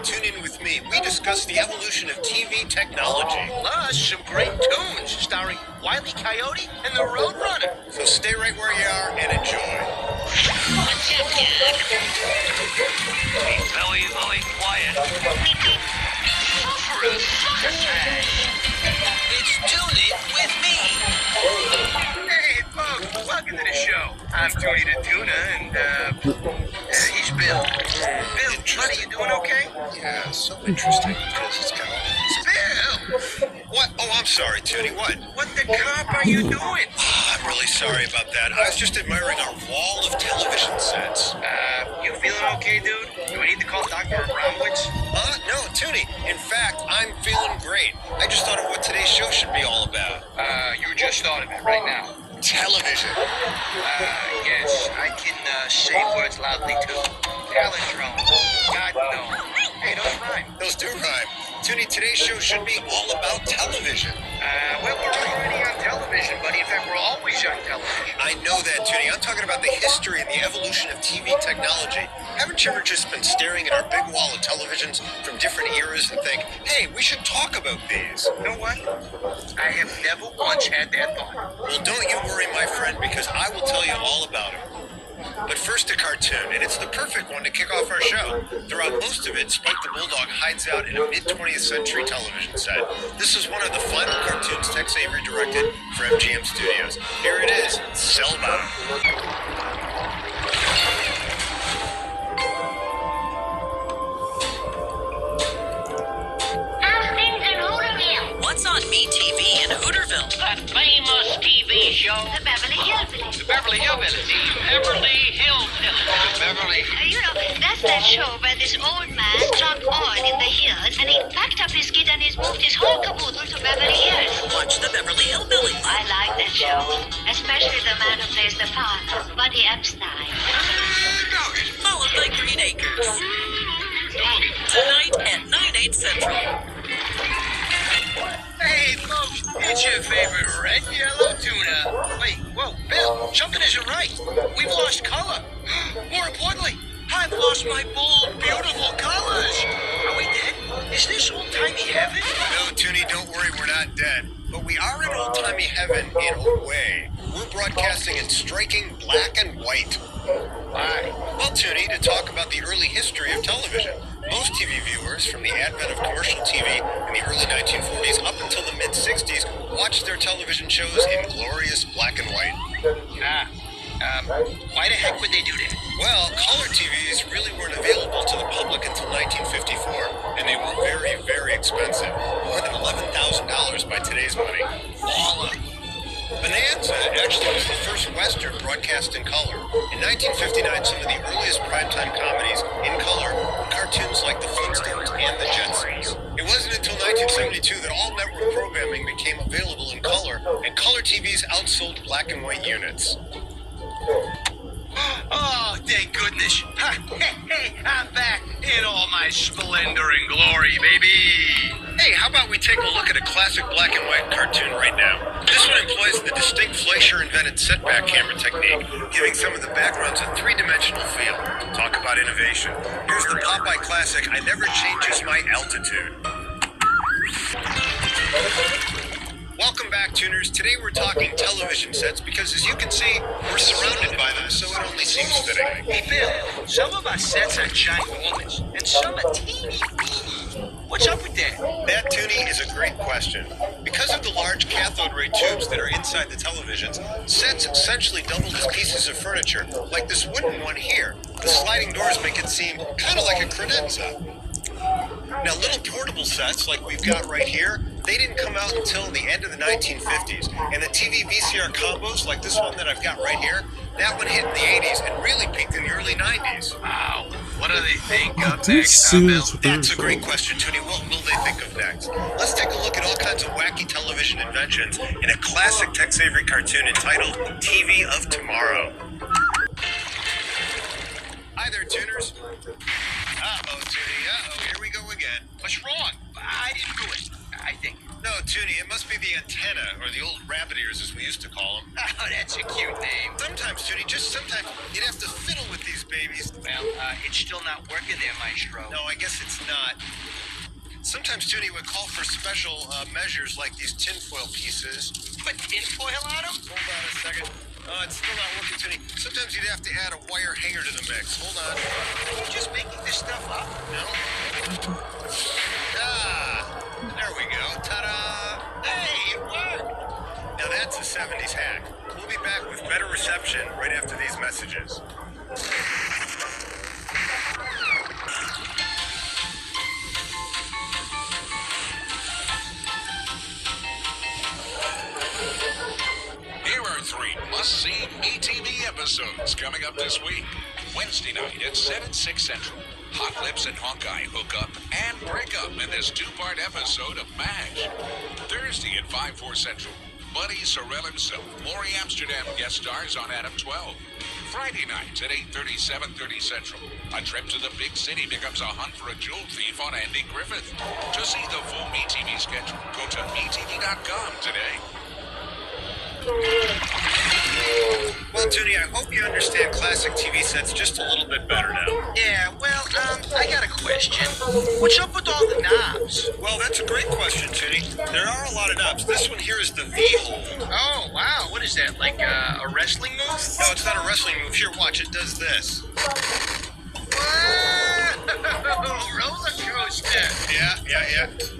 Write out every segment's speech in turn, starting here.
Tune in with me. We discuss the evolution of TV technology. Plus, some great tunes starring Wile E. Coyote and the Roadrunner. So stay right where you are and enjoy. What's up, Doc? Be very quiet. For a succotash. It's Tune In with me. Hey, folks, welcome to the show. I'm Tony the Tuna, and he's Bill. Bill, buddy, you doing okay? Yeah, so interesting because it's kind of... Bill! What? Oh, I'm sorry, Toonie. What? What the cop are you doing? I'm really sorry about that. I was just admiring our wall of television sets. You feeling okay, dude? Do we need to call Dr. Abramowitz? No, Toonie. In fact, I'm feeling great. I just thought of what today's show should be all about. You just thought of it right now. Television. Yes, I can say words loudly too. Palindrome. God no. Hey, those rhyme. Those do rhyme. Toonie, today's show should be all about television. Well, we're already on television, buddy. In fact, we're always on television. I know that, Toonie. I'm talking about the history and the evolution of TV technology. Haven't you ever just been staring at our big wall of televisions from different eras and think, hey, we should talk about these? You know what? I have never once had that thought. Well, don't you worry, my friend, because I will tell you all about it. But first, a cartoon, and it's the perfect one to kick off our show. Throughout most of it, Spike the Bulldog hides out in a mid-20th century television set. This is one of the final cartoons Tex Avery directed for MGM Studios. Here it is, Cellbound. What's on MeTV in Hooterville? That famous TV show. The Beverly Hillbillies. The Beverly Hillbillies. Beverly Hillbillies. The Beverly... That's that show where this old man struck oil in the hills and he packed up his kid and he's moved his whole caboodle to Beverly Hills. Watch the Beverly Hillbillies. I like that show, especially the man who plays the father, Buddy Epstein. Followed by Green Acres. Tonight at 9/8 Central. Hey, folks, it's your favorite red yellow tuna. Wait, whoa, Bill, something isn't right. We've lost color. More importantly, I've lost my bold, beautiful colors. Are we dead? Is this old-timey heaven? No, Toonie, don't worry, we're not dead. But we are in old-timey heaven in a way. We're broadcasting in striking black and white. Why? Well, Toonie, to talk about the early history of television. Most TV viewers, from the advent of commercial TV in the early 1940s up until the mid-60s, watched their television shows in glorious black and white. Why the heck would they do that? Well, color TVs really weren't available to the public until 1954, and they were very, very expensive. More than $11,000 by today's money. All up. Bonanza actually was the first Western broadcast in color. In 1959, some of the earliest primetime comedies in color were cartoons like The Flintstones and The Jetsons. It wasn't until 1972 that all network programming became available in color, and color TVs outsold black and white units. Oh, thank goodness. Hey, I'm back in all my splendor and glory, baby. Hey, how about we take a look at a classic black and white cartoon right now? This one employs the distinct Fleischer-invented setback camera technique, giving some of the backgrounds a three-dimensional feel. Talk about innovation. Here's the Popeye classic, I Never Changes My Altitude. Welcome back, tuners. Today we're talking television sets because, as you can see, we're surrounded by them, so it only seems fitting. Hey, Bill, some of our sets are ginormous, and some are teeny weeny. What's up with that? That, Toonie, is a great question. Because of the large cathode ray tubes that are inside the televisions, sets essentially doubled as pieces of furniture, like this wooden one here. The sliding doors make it seem kind of like a credenza. Now, little portable sets like we've got right here, they didn't come out until the end of the 1950s. And the TV VCR combos, like this one that I've got right here, that one hit in the 80s and really peaked in the early 90s. Wow. What do they think of This next, Bill? is That's a great question, Toonie. What will they think of next? Let's take a look at all kinds of wacky television inventions in a classic Tex Avery cartoon entitled TV of Tomorrow. Hi there, tuners. Uh-oh, Toonie. Uh-oh, here we go again. What's wrong? I didn't do it. I think. No, Toonie, it must be the antenna, or the old rabbit ears as we used to call them. Oh, that's a cute name. Sometimes, Toonie, just sometimes, you'd have to fiddle with these babies. Well, it's still not working there, Maestro. No, I guess it's not. Sometimes, Toonie would call for special measures like these tinfoil pieces. Put tinfoil on them? Hold on a second. It's still not working, Toonie. Sometimes you'd have to add a wire hanger to the mix. Hold on. Are you just making this stuff up? No? There we go. Ta-da! Hey, it worked. Now that's a 70s hack. We'll be back with better reception right after these messages. Here are 3 must-see MeTV episodes coming up this week. Wednesday night at 7/6 Central. Hot Lips and Hawkeye hook up and break up in this 2-part episode of MASH. Thursday at 5/4 Central. Buddy Sorrell himself, Maury Amsterdam guest stars on Adam 12. Friday nights at 8:30, 7:30 Central. A trip to the big city becomes a hunt for a jewel thief on Andy Griffith. To see the full MeTV schedule, go to MeTV.com today. Well, Toonie, I hope you understand classic TV sets just a little bit better now. Yeah, well, I got a question. What's up with all the knobs? Well, that's a great question, Toonie. There are a lot of knobs. This one here is the V-hold. Oh, wow. What is that, like a wrestling move? No, it's not a wrestling move. Here, watch. It does this. Roller coaster. Yeah.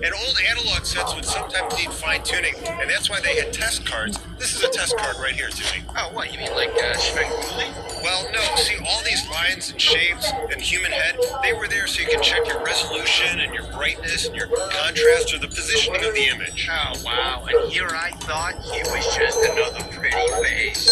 And old analog sets would sometimes need fine-tuning, and that's why they had test cards. This is a test card right here, Toonie. Oh, what, you mean like Svengoolie? Well, no. See, all these lines and shapes and human head, they were there so you could check your resolution and your brightness and your contrast or the positioning of the image. Oh, wow. And here I thought he was just another pretty face.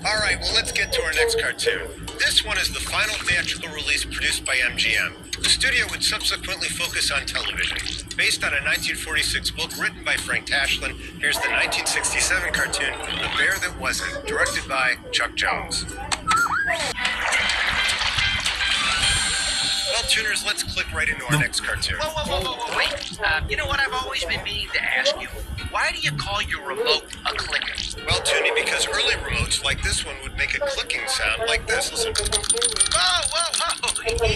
All right, well, let's get to our next cartoon. This one is the final theatrical release produced by MGM. The studio would subsequently focus on television. Based on a 1946 book written by Frank Tashlin, here's the 1967 cartoon, The Bear That Wasn't, directed by Chuck Jones. Well, tuners, let's click right into our next cartoon. Whoa, wait. You know what I've always been meaning to ask you? Why do you call your remote a clicker? Well, Toonie, because early remotes like this one would make a clicking sound like this. Listen. Whoa.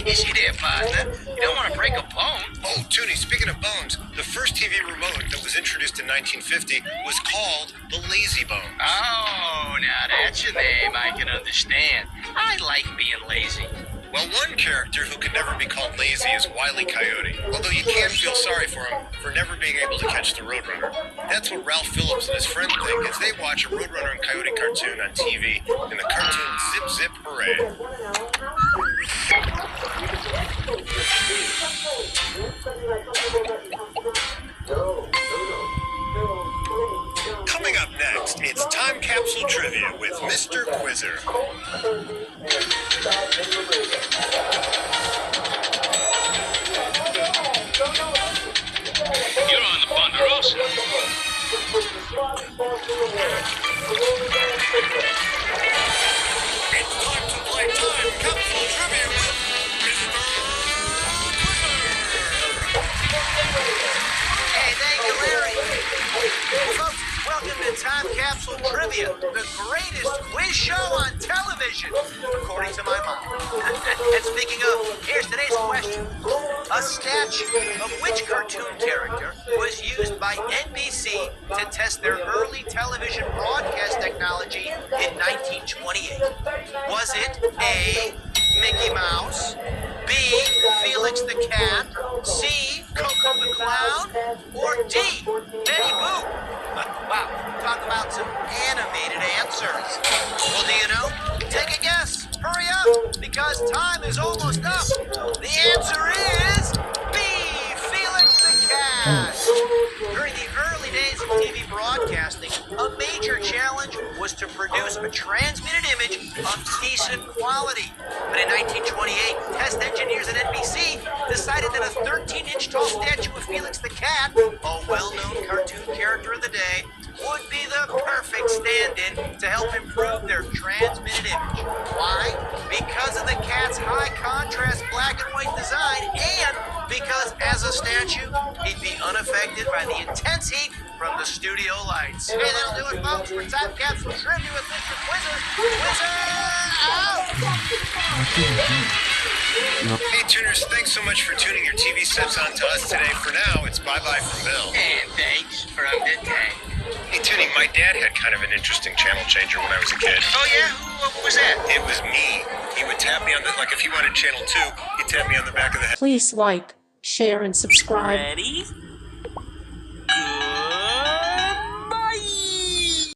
Easy there, partner. You don't want to break a bone. Oh, Toonie, speaking of bones, the first TV remote that was introduced in 1950 was called the Lazy Bone. Oh, now that's your name. I can understand. I like being lazy. Well, one character who could never be called lazy is Wile E. Coyote, although you can feel sorry for him for never being able to catch the Roadrunner. That's what Ralph Phillips and his friend think as they watch a Roadrunner and Coyote cartoon on TV in the cartoon Zip Zip Hooray. Coming up next, it's Time Capsule Trivia with Mr. Quizzer. You're on the Ponderosa. It's time to play Time Capsule Trivia with Mr. Hey, thank you, Larry. Folks, welcome to Time Capsule Trivia, the greatest quiz show on television, according to my mom. And speaking of, here's today's question. A statue of which cartoon character was used by NBC to test their early television broadcast technology in 1928? Was it A, Mickey Mouse, B, Felix the Cat, C, Coco the Clown, or D, Betty Boop? Wow, talk about some animated answers. Well, do you know? Take a guess. Hurry up, because time is almost up. The answer is B, Felix the Cat. During the early days of TV broadcasting, a major challenge was to produce a transmitted image of decent quality. But in 1928, test engineers at NBC decided that a 13-inch tall statue of Felix the Cat, a well-known cartoon character of the day, would be the perfect stand-in to help improve their transmitted image. Why? Because of the cat's high contrast black and white design, and because as Bronza statue, he'd be unaffected by the intense heat from the studio lights. Hey, that'll do it, folks, for Time Capsule Trivia with Mr. Quizzer. Quizzer out! Hey, tuners, thanks so much for tuning your TV sets on to us today. For now, it's bye-bye from Bill. And thanks from the tank. Hey, Tuning, my dad had kind of an interesting channel changer when I was a kid. Oh, yeah? What was that? It was me. He would tap me on the, like if he wanted channel 2, he'd tap me on the back of the head. Please like, share, and subscribe. Ready?